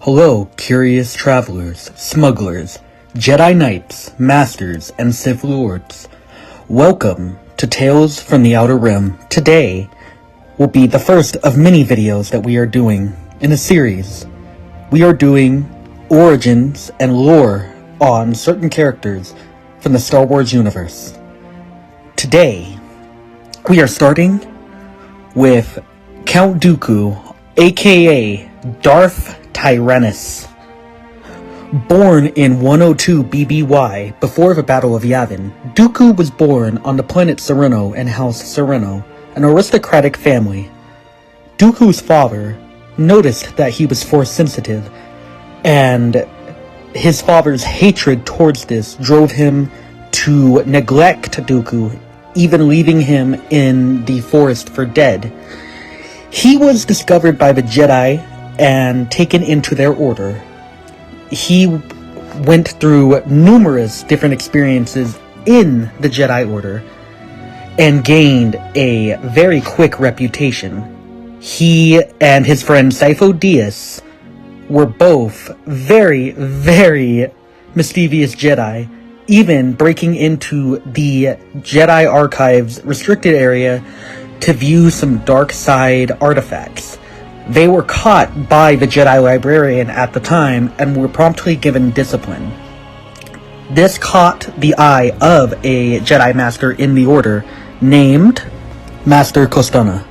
Hello, curious travelers, smugglers, Jedi Knights, Masters, and Sith Lords. Welcome to Tales from the Outer Rim. Today will be the first of many videos that we are doing in a series. We are doing origins and lore on certain characters from the Star Wars universe. Today, we are starting with Count Dooku, aka Darth Tyrannus. Born in 102 BBY, before the Battle of Yavin, Dooku was born on the planet Sereno in House Sereno, an aristocratic family. Dooku's father noticed that he was Force-sensitive, and his father's hatred towards this drove him to neglect Dooku, even leaving him in the forest for dead. He was discovered by the Jedi and taken into their order. He went through numerous different experiences in the Jedi Order and gained a very quick reputation. He and his friend Sifo Dyas were both very, very mischievous Jedi, even breaking into the Jedi Archives restricted area to view some dark side artifacts. They were caught by the Jedi librarian at the time and were promptly given discipline. This caught the eye of a Jedi Master in the Order named Master Kostana.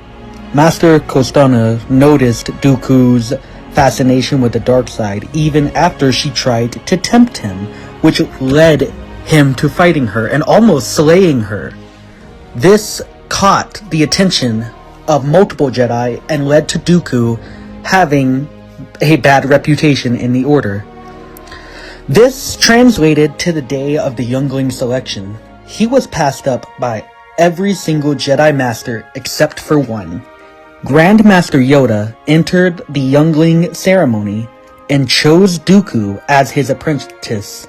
Master Kostana noticed Dooku's fascination with the dark side even after she tried to tempt him, which led him to fighting her and almost slaying her. This caught the attention of multiple Jedi and led to Dooku having a bad reputation in the Order. This translated to the day of the Youngling selection. He was passed up by every single Jedi Master except for one. Grand Master Yoda entered the Youngling ceremony and chose Dooku as his apprentice,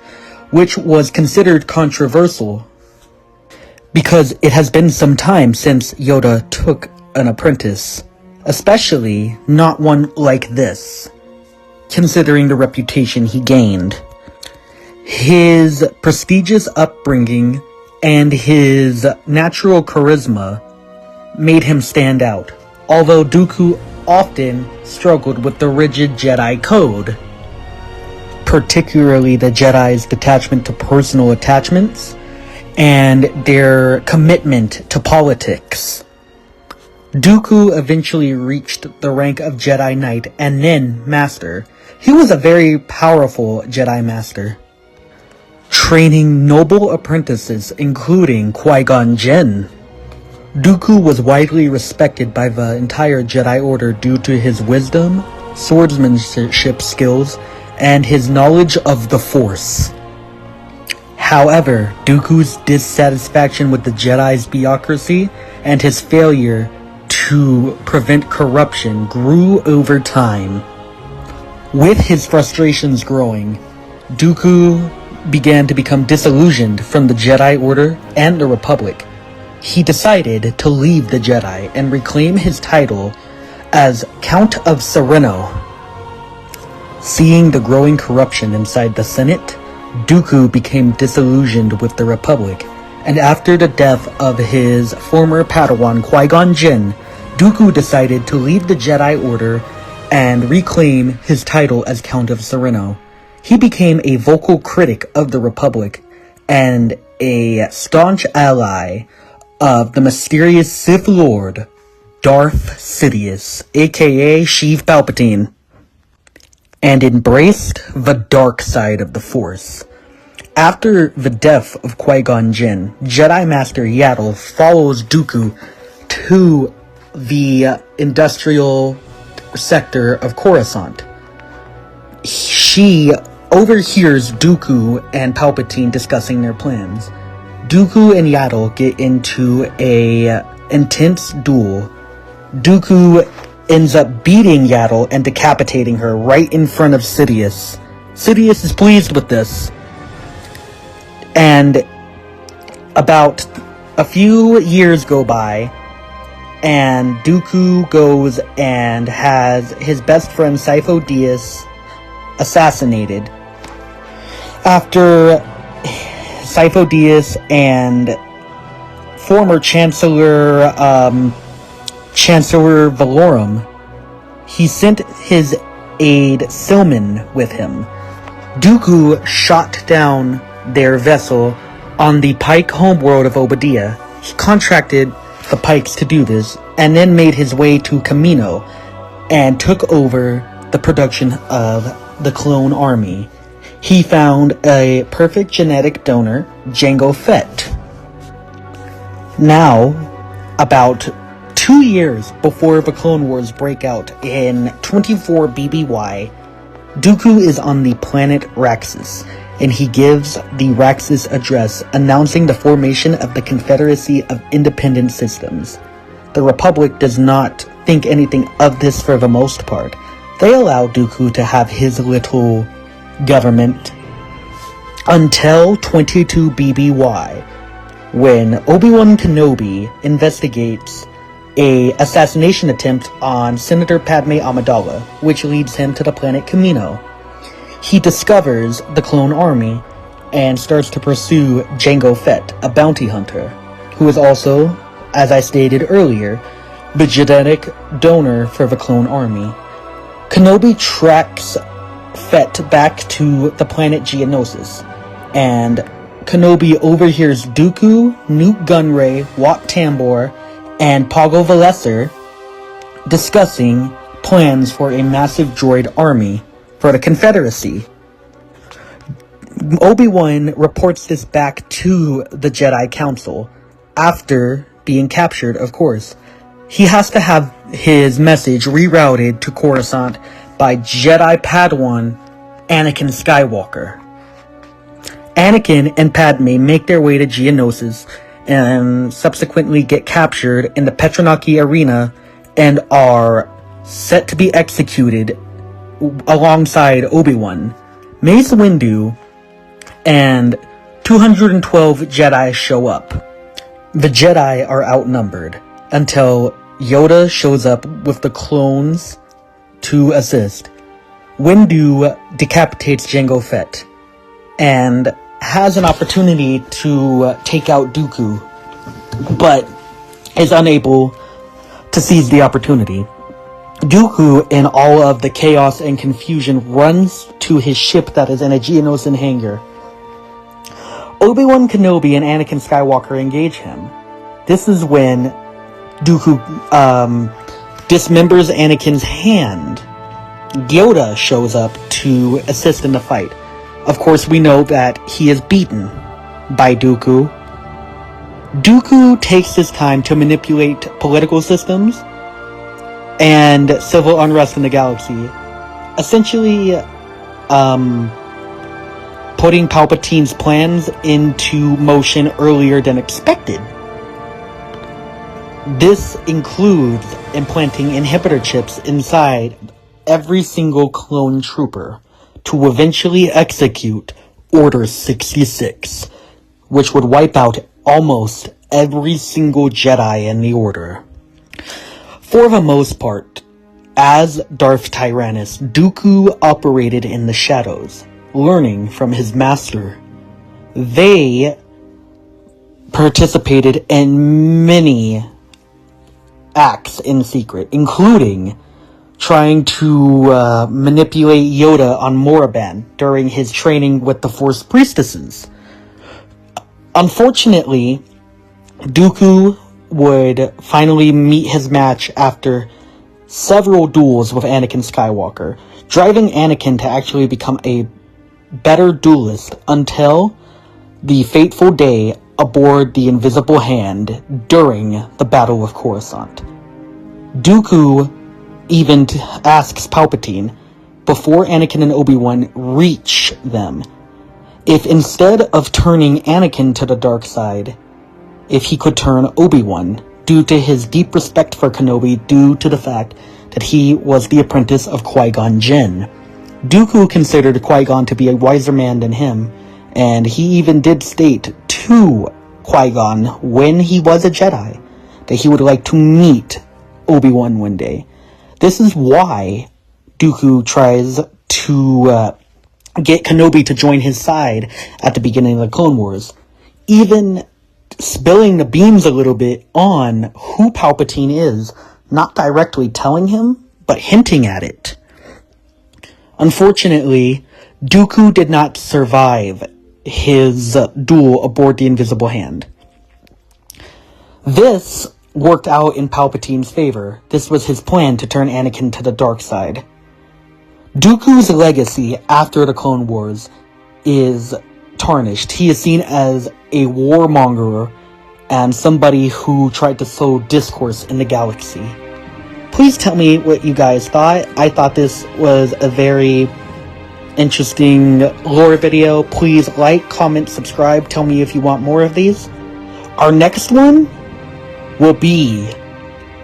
which was considered controversial because it has been some time since Yoda took an apprentice, especially not one like this, considering the reputation he gained. His prestigious upbringing and his natural charisma made him stand out, although Dooku often struggled with the rigid Jedi code, particularly the Jedi's detachment to personal attachments and their commitment to politics. Dooku eventually reached the rank of Jedi Knight and then Master. He was a very powerful Jedi Master, training noble apprentices including Qui-Gon Jinn. Dooku was widely respected by the entire Jedi Order due to his wisdom, swordsmanship skills, and his knowledge of the Force. However, Dooku's dissatisfaction with the Jedi's bureaucracy and his failure to prevent corruption grew over time. With his frustrations growing, Dooku began to become disillusioned from the Jedi Order and the Republic. He decided to leave the Jedi and reclaim his title as Count of Sereno. Seeing the growing corruption inside the Senate, Dooku became disillusioned with the Republic, and after the death of his former Padawan Qui-Gon Jinn, Dooku decided to leave the Jedi Order and reclaim his title as Count of Sereno. He became a vocal critic of the Republic and a staunch ally of the mysterious Sith Lord, Darth Sidious, aka Sheev Palpatine, and embraced the dark side of the Force. After the death of Qui-Gon Jinn, Jedi Master Yaddle follows Dooku to the industrial sector of Coruscant. She overhears Dooku and Palpatine discussing their plans. Dooku and Yaddle get into a intense duel. Dooku ends up beating Yaddle and decapitating her right in front of Sidious. Sidious is pleased with this. And about a few years go by, and Dooku goes and has his best friend Sifo Dyas assassinated after Sifo-Dyas and former Chancellor Valorum, he sent his aide Silman with him. Dooku shot down their vessel on the Pike homeworld of Obadiah. He contracted the Pikes to do this, and then made his way to Kamino and took over the production of the clone army. He found a perfect genetic donor, Jango Fett. Now, about 2 years before the Clone Wars break out in 24 BBY, Dooku is on the planet Raxus, and he gives the Raxus address announcing the formation of the Confederacy of Independent Systems. The Republic does not think anything of this for the most part. They allow Dooku to have his little government until 22 BBY, when Obi-Wan Kenobi investigates a assassination attempt on Senator Padme Amidala, which leads him to the planet Kamino. He discovers the clone army and starts to pursue Jango Fett, a bounty hunter, who is also, as I stated earlier, the genetic donor for the clone army. Kenobi tracks Fett back to the planet Geonosis, and Kenobi overhears Dooku, Nute Gunray, Wat Tambor, and Pago Valesser discussing plans for a massive droid army for the Confederacy. Obi-Wan reports this back to the Jedi Council after being captured, of course. He has to have his message rerouted to Coruscant by Jedi Padawan Anakin Skywalker. Anakin and Padme make their way to Geonosis and subsequently get captured in the Petronaki Arena and are set to be executed alongside Obi-Wan. Mace Windu and 212 Jedi show up. The Jedi are outnumbered until Yoda shows up with the clones to assist. Windu decapitates Jango Fett and has an opportunity to take out Dooku, but is unable to seize the opportunity. Dooku, in all of the chaos and confusion, runs to his ship that is in a Geonosian hangar. Obi-Wan Kenobi and Anakin Skywalker engage him. This is when Dooku dismembers Anakin's hand. Yoda shows up to assist in the fight. Of course, we know that he is beaten by Dooku. Dooku takes his time to manipulate political systems and civil unrest in the galaxy, essentially putting Palpatine's plans into motion earlier than expected. This includes implanting inhibitor chips inside every single clone trooper to eventually execute Order 66, which would wipe out almost every single Jedi in the Order. For the most part, as Darth Tyrannus, Dooku operated in the shadows, learning from his master. They participated in many acts in secret, including trying to manipulate Yoda on Moraban during his training with the Force Priestesses. Unfortunately, Dooku would finally meet his match after several duels with Anakin Skywalker, driving Anakin to actually become a better duelist until the fateful day aboard the Invisible Hand during the Battle of Coruscant. Dooku even asks Palpatine, before Anakin and Obi-Wan reach them, if instead of turning Anakin to the dark side, if he could turn Obi-Wan, due to his deep respect for Kenobi, due to the fact that he was the apprentice of Qui-Gon Jinn. Dooku considered Qui-Gon to be a wiser man than him, and he even did state to Qui-Gon when he was a Jedi that he would like to meet Obi-Wan one day. This is why Dooku tries to get Kenobi to join his side at the beginning of the Clone Wars, even spilling the beans a little bit on who Palpatine is, not directly telling him, but hinting at it. Unfortunately, Dooku did not survive his duel aboard the Invisible Hand. This worked out in Palpatine's favor. This was his plan to turn Anakin to the dark side. Dooku's legacy after the Clone Wars is tarnished. He is seen as a warmonger and somebody who tried to sow discourse in the galaxy. Please tell me what you guys thought. I thought this was a very interesting lore video. Please like, comment, subscribe. Tell me if you want more of these. Our next one will be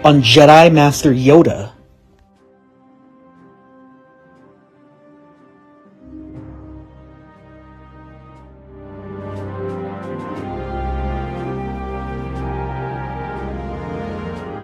on Jedi Master Yoda.